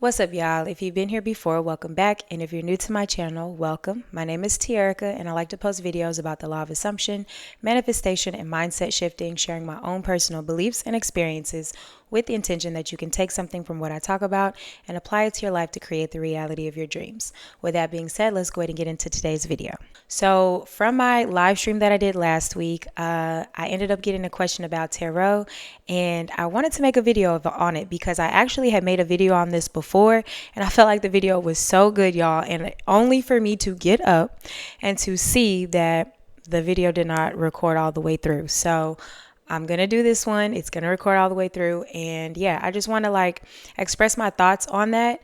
What's up, y'all? If you've been here before, welcome back. And if you're new to my channel, welcome. My name is Tierica, and I like to post videos about the law of assumption, manifestation, and mindset shifting, sharing my own personal beliefs and experiences with the intention that you can take something from what I talk about and apply it to your life to create the reality of your dreams. With that being said, let's go ahead and get into today's video. So from my live stream that I did last week, I ended up getting a question about tarot, and I wanted to make a video on it because I actually had made a video on this before, and I felt like the video was so good, y'all, and only for me to get up and to see that the video did not record all the way through. So I'm going to do this one. It's going to record all the way through. And yeah, I just want to express my thoughts on that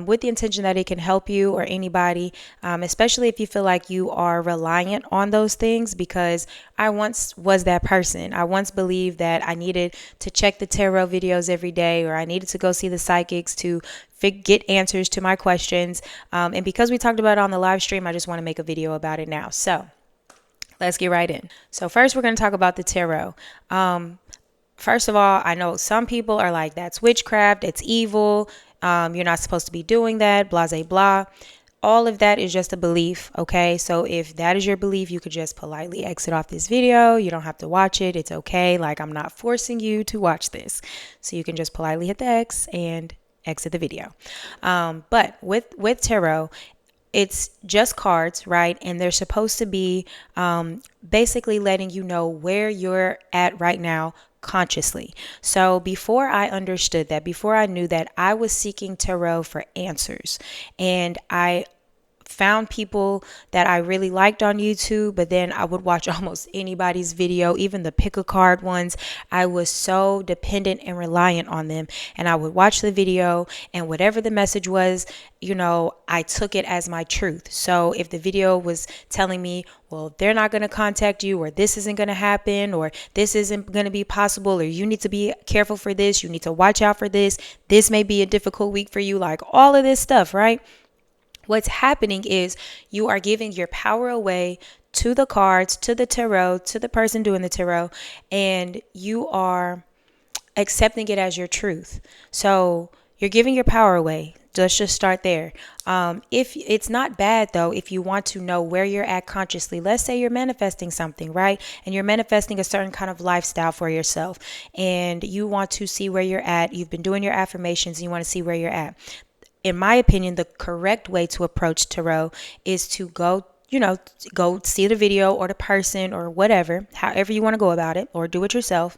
with the intention that it can help you or anybody, especially if you feel like you are reliant on those things, because I once was that person. I once believed that I needed to check the tarot videos every day, or I needed to go see the psychics to get answers to my questions. And because we talked about it on the live stream, I just want to make a video about it now. So let's get right in. So first, we're going to talk about the tarot. First of all, I know some people are like, that's witchcraft, it's evil, you're not supposed to be doing that, blah, blah, blah. All of that is just a belief, okay? So if that is your belief, you could just politely exit off this video. You don't have to watch it. It's okay. Like, I'm not forcing you to watch this. So you can just politely hit the X and exit the video. But with tarot, it's just cards, right? And they're supposed to be basically letting you know where you're at right now consciously. So before I understood that, before I knew that, I was seeking tarot for answers. And I found people that I really liked on YouTube, but then I would watch almost anybody's video, even the pick a card ones. I was so dependent and reliant on them, and I would watch the video, and whatever the message was, I took it as my truth. So if the video was telling me, well, they're not going to contact you, or this isn't going to happen, or this isn't going to be possible, or you need to be careful for this, you need to watch out for this may be a difficult week for you, like all of this stuff, right? What's happening is you are giving your power away to the cards, to the tarot, to the person doing the tarot, and you are accepting it as your truth. So you're giving your power away. Let's just start there. If it's not bad though, if you want to know where you're at consciously, let's say you're manifesting something, right? And you're manifesting a certain kind of lifestyle for yourself, and you want to see where you're at. You've been doing your affirmations and you want to see where you're at. In my opinion, the correct way to approach tarot is to go see the video or the person or whatever, however you want to go about it, or do it yourself,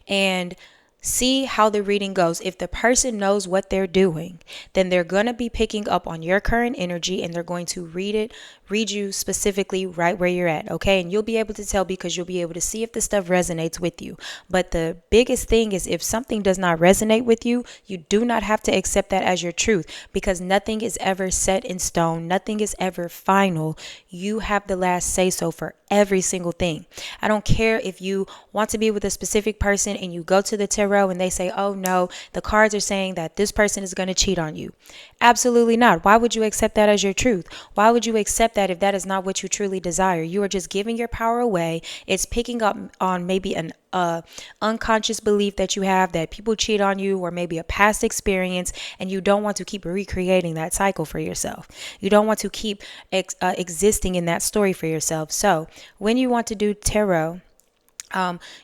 and see how the reading goes. If the person knows what they're doing, then they're going to be picking up on your current energy, and they're going to read you specifically right where you're at, okay? And you'll be able to tell because you'll be able to see if the stuff resonates with you. But the biggest thing is, if something does not resonate with you, you do not have to accept that as your truth, because nothing is ever set in stone. Nothing is ever final. You have the last say so for every single thing. I don't care if you want to be with a specific person and you go to the tarot and they say, oh no, the cards are saying that this person is going to cheat on you. Absolutely not. Why would you accept that as your truth? Why would you accept that if that is not what you truly desire? You are just giving your power away. It's picking up on maybe an unconscious belief that you have that people cheat on you, or maybe a past experience, and you don't want to keep recreating that cycle for yourself. You don't want to keep existing in that story for yourself. So when you want to do tarot,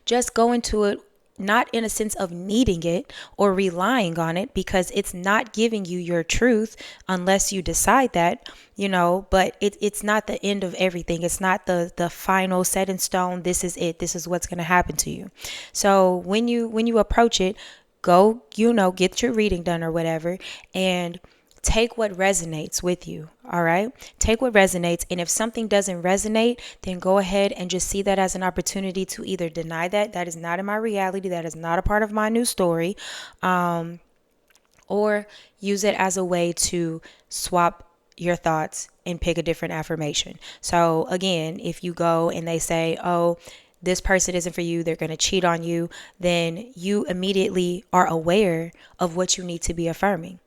just go into it not in a sense of needing it or relying on it, because it's not giving you your truth unless you decide that, but it's not the end of everything. It's not the final set in stone. This is it. This is what's going to happen to you. So when you approach it, go, get your reading done or whatever, and take what resonates with you. All right. Take what resonates. And if something doesn't resonate, then go ahead and just see that as an opportunity to either deny that is not in my reality, that is not a part of my new story, or use it as a way to swap your thoughts and pick a different affirmation. So again, if you go and they say, oh, this person isn't for you, they're going to cheat on you, then you immediately are aware of what you need to be affirming.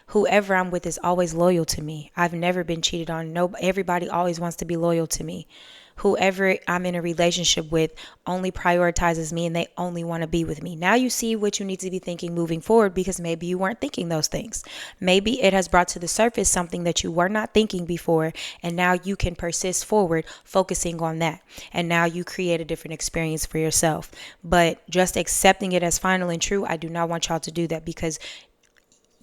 Whoever I'm with is always loyal to me. I've never been cheated on. No, everybody always wants to be loyal to me. whoever I'm in a relationship with only prioritizes me and they only want to be with me. Now you see what you need to be thinking moving forward, because maybe you weren't thinking those things. Maybe it has brought to the surface something that you were not thinking before, and now you can persist forward focusing on that. And now you create a different experience for yourself. But just accepting it as final and true, I do not want y'all to do that, because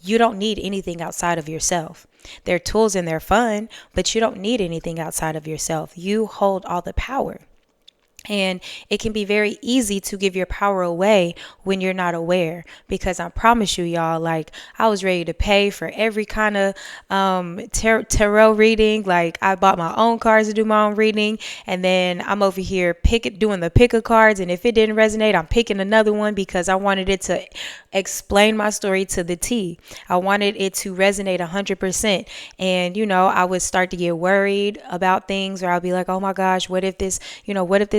you don't need anything outside of yourself. They're tools and they're fun, but you don't need anything outside of yourself. You hold all the power. And it can be very easy to give your power away when you're not aware, because I promise you, y'all, like, I was ready to pay for every kind of tarot reading. Like, I bought my own cards to do my own reading, and then I'm over here doing the pick of cards, and if it didn't resonate, I'm picking another one, because I wanted it to explain my story to the T. I wanted it to resonate 100%. And I would start to get worried about things, or I'll be like, oh my gosh, what if this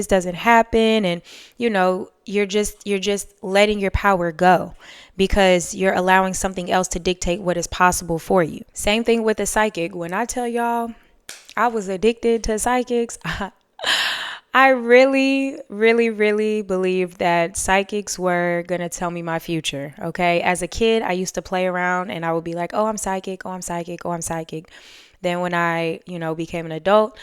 doesn't happen? And you're just letting your power go, because you're allowing something else to dictate what is possible for you. Same thing with a psychic. When I tell y'all I was addicted to psychics, I really, really, really believed that psychics were going to tell me my future. Okay. As a kid, I used to play around and I would be like, oh, I'm psychic. Oh, I'm psychic. Oh, I'm psychic. Then when I, became an adult,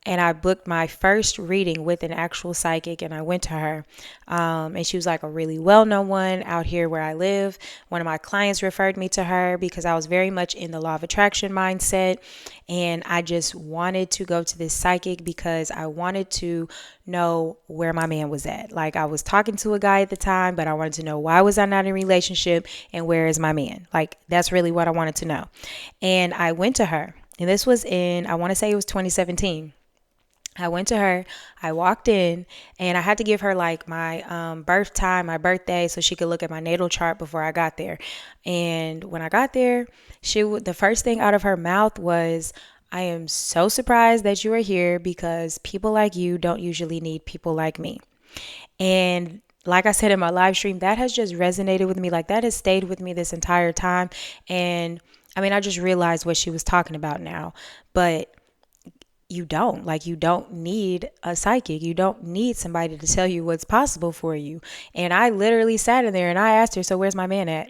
and I booked my first reading with an actual psychic, and I went to her. And she was like a really well-known one out here where I live. One of my clients referred me to her because I was very much in the law of attraction mindset. And I just wanted to go to this psychic because I wanted to know where my man was at. Like, I was talking to a guy at the time, but I wanted to know, why was I not in a relationship, and where is my man? Like, that's really what I wanted to know. And I went to her. And this was I want to say it was 2017. I went to her, I walked in, and I had to give her like my birth time, my birthday, so she could look at my natal chart before I got there. And when I got there, the first thing out of her mouth was, I am so surprised that you are here, because people like you don't usually need people like me. And like I said in my live stream, that has just resonated with me. Like, that has stayed with me this entire time. And I mean, I just realized what she was talking about now. But you don't need a psychic. You don't need somebody to tell you what's possible for you. And I literally sat in there and I asked her, so where's my man at?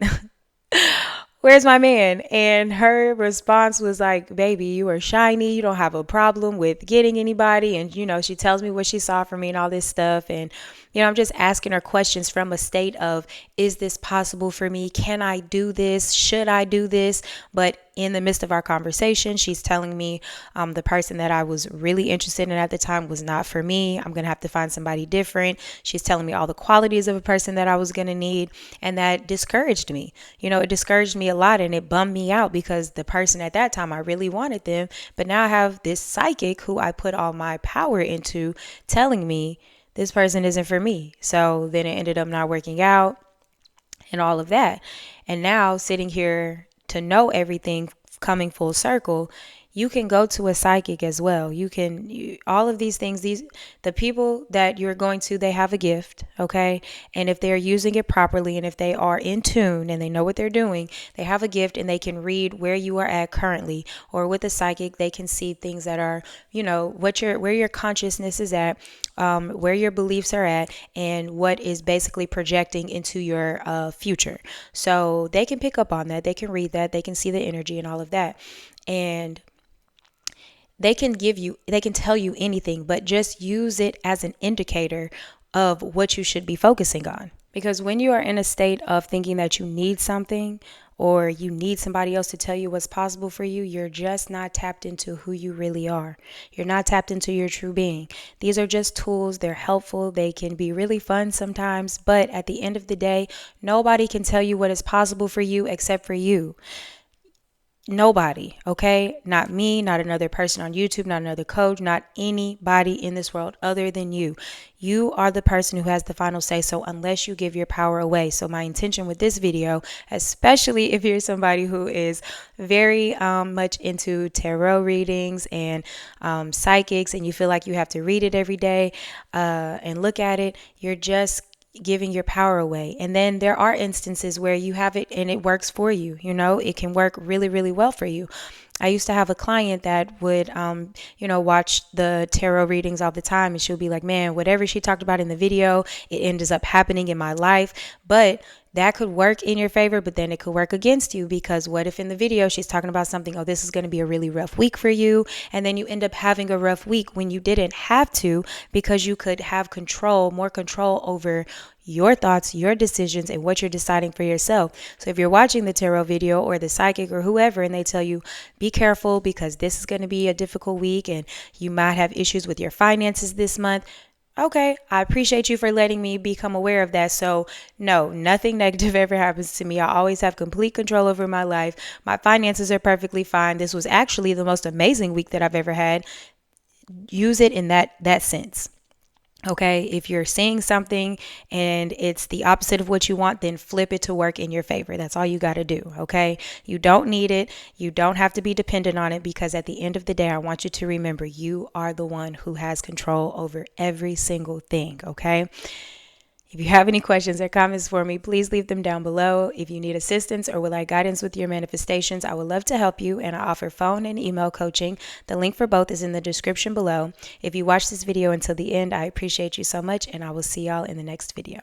Where's my man? And her response was like, baby, you are shiny. You don't have a problem with getting anybody. And, she tells me what she saw from me and all this stuff. And, I'm just asking her questions from a state of, is this possible for me? Can I do this? Should I do this? But in the midst of our conversation, she's telling me the person that I was really interested in at the time was not for me. I'm going to have to find somebody different. She's telling me all the qualities of a person that I was going to need. And that discouraged me. It discouraged me a lot, and it bummed me out, because the person at that time, I really wanted them. But now I have this psychic who I put all my power into telling me this person isn't for me. So then it ended up not working out and all of that. And now, sitting here to know everything coming full circle, you can go to a psychic as well. All of these things, the people that you're going to, they have a gift, okay? And if they're using it properly, and if they are in tune and they know what they're doing, they have a gift, and they can read where you are at currently. Or with a psychic, they can see things that are, where your consciousness is at, where your beliefs are at, and what is basically projecting into your future. So they can pick up on that. They can read that. They can see the energy and all of that. And they can tell you anything, but just use it as an indicator of what you should be focusing on. Because when you are in a state of thinking that you need something, or you need somebody else to tell you what's possible for you, you're just not tapped into who you really are. You're not tapped into your true being. These are just tools. They're helpful. They can be really fun sometimes, but at the end of the day, nobody can tell you what is possible for you except for you. Nobody, okay? Not me, not another person on YouTube, not another coach, not anybody in this world other than you. You are the person who has the final say, so unless you give your power away. So my intention with this video, especially if you're somebody who is very much into tarot readings and psychics, and you feel like you have to read it every day and look at it, giving your power away. And then there are instances where you have it and it works for you. It can work really, really well for you. I used to have a client that would, watch the tarot readings all the time, and she'll be like, man, whatever she talked about in the video, it ends up happening in my life. But that could work in your favor, but then it could work against you, because what if in the video she's talking about something, oh, this is going to be a really rough week for you, and then you end up having a rough week when you didn't have to, because you could have more control over your thoughts, your decisions, and what you're deciding for yourself. So if you're watching the tarot video or the psychic or whoever, and they tell you, be careful because this is going to be a difficult week and you might have issues with your finances this month. Okay, I appreciate you for letting me become aware of that. So no, nothing negative ever happens to me. I always have complete control over my life. My finances are perfectly fine. This was actually the most amazing week that I've ever had. Use it in that sense. Okay, if you're seeing something and it's the opposite of what you want, then flip it to work in your favor. That's all you got to do. Okay, you don't need it. You don't have to be dependent on it, because at the end of the day, I want you to remember you are the one who has control over every single thing. Okay. If you have any questions or comments for me, please leave them down below. If you need assistance or would like guidance with your manifestations, I would love to help you, and I offer phone and email coaching. The link for both is in the description below. If you watch this video until the end, I appreciate you so much, and I will see y'all in the next video.